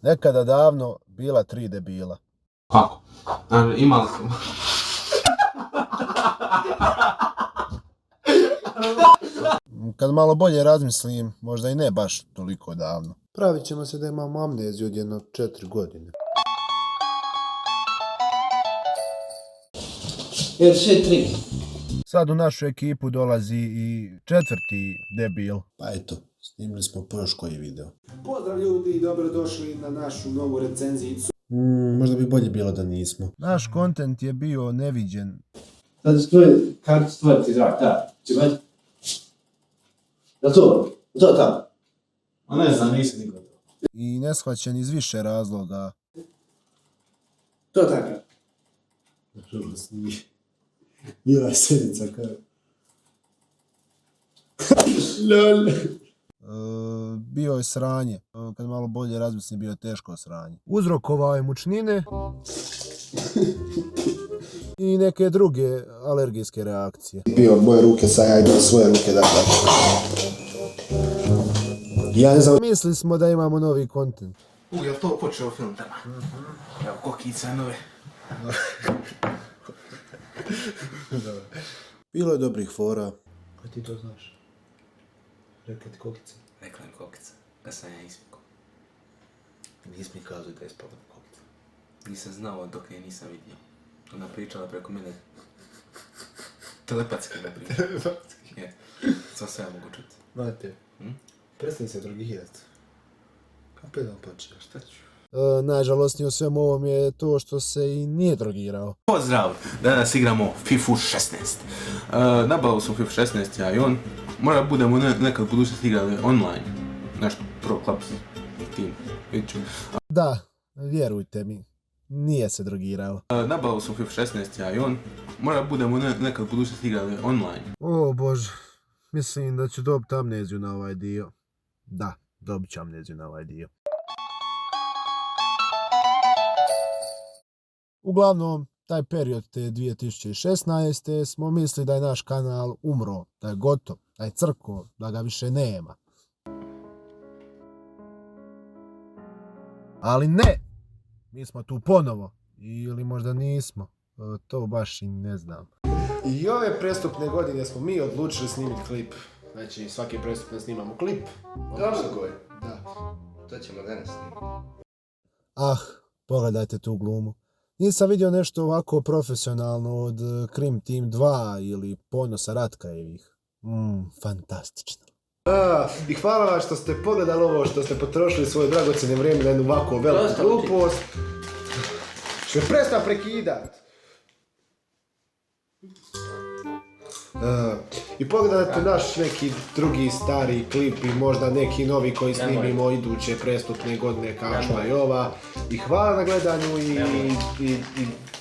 Nekada davno bila 3 debila. Kako? Imali smo. Kad malo bolje razmislim, možda i ne baš toliko davno. Pravit ćemo se da imamo amneziju od jedno 4 godine. Jer sve 3. Sad u našu ekipu dolazi i 4. debil. Pa eto, snimili smo još koji video. Pozdrav ljudi i dobrodošli na našu novu recenzijicu. Možda bi bolje bilo da nismo. Naš kontent je bio neviđen. Sad kartu stvoriti zrak, da. Će baš? Da to? To tamo? A ne znam, nisam nikad to. I neshvaćen iz više razloga. To tako. Bila je sedmica kao. LOL. Bio je sranje. Kad malo bolje razmislim, bio je teško sranje. Uzrokovao je mučnine i neke druge alergijske reakcije. Bio moje ruke, sad ja idem svoje ruke da. Ja ne znam. Mislili smo da imamo novi kontent. Jel to počeo film tema? Evo, kokice nove. Bilo je dobrih fora. Ko ti to znaš? Rekla ti kokica? Rekla mi kokica. Da sam ja ismikao. Nisi mi kazao da je ispala kokica. Nisam znao dok je nisam vidio. Ona pričala preko mene. Telepatski me pričala. Telepatski? Je. Sam sve ja mogu čuti. Znate, prestani se drogirati. Opet da počne, šta ću? Najžalosnije u svemu ovom je to što se i nije drogirao. Pozdrav! Danas igramo FIFA 16. Nabavili smo FIFA 16, ja i on. Možda budemo nekad u budućnosti igrali online. Nešto Pro Clubs Team. Vidit ću. Da, vjerujte mi, nije se drogirao. Nabavili smo FIFA 16, ja i on. Možda budemo nekad u budućnosti igrali online. O bože, mislim da ću dobiti amneziju na ovaj dio. Da, dobit ću amneziju na ovaj dio. Uglavnom, taj period te 2016. smo mislili da je naš kanal umro, da je gotov, da je crko, da ga više nema. Ali ne! Mi smo tu ponovo. Ili možda nismo. To baš i ne znam. I ove prestupne godine smo mi odlučili snimiti klip. Znači, svaki prestupne snimamo klip. Dobro je. Da. To ćemo danas snimati. Ah, pogledajte tu glumu. Nisam vidio nešto ovako profesionalno od Krim Team 2 ili Ponosa Ratkajevih. Fantastično. I hvala vam što ste pogledali ovo, što ste potrošili svoje dragocjene vrijeme na jednu ovako veliku glupost. Što je presta prekidat. I pogledajte naš neki drugi stari klip i možda neki novi koji snimimo iduće prestupne godine kao što je ova. I hvala na gledanju i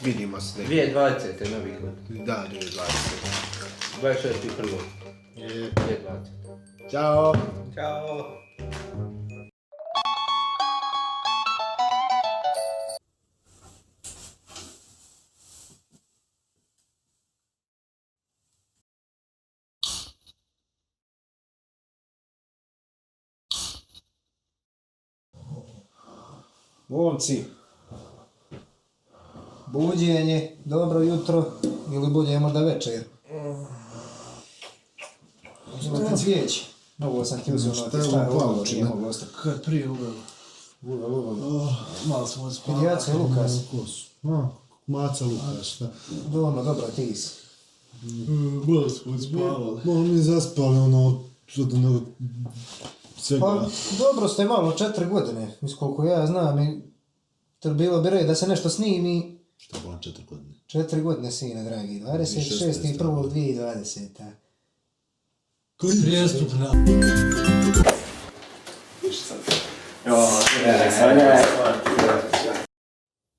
vidimo se. 2020. novi klip. Da, 2020. 26.1. 2020. Ćao! Ćao! Momci, buđenje, dobro jutro ili bolje možda večer. Imate cvijeći. Ovo sam ti uzeo na staro ugovor, nije mogu ostati. Kad prije uvelo. Malo smo odspavali. Pedijaca Lukas. Maca Lukas, da. Dobro, ti si. Malo smo odspavali. Malo mi zaspali svega. Pa dobro ste malo, 4 godine, iz koliko ja znam i bilo bi red da se nešto snimi. Šta je bilo 4 godine? 4 godine sine, dragi, 26.1.2020. Koji prijestupna?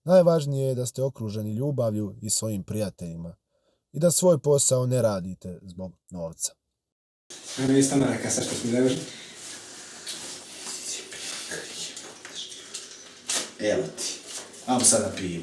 Najvažnije je da ste okruženi ljubavlju i svojim prijateljima. I da svoj posao ne radite zbog novca. Nisam rekao sad što smo završili. Evo ti. Ajmo sada pijem.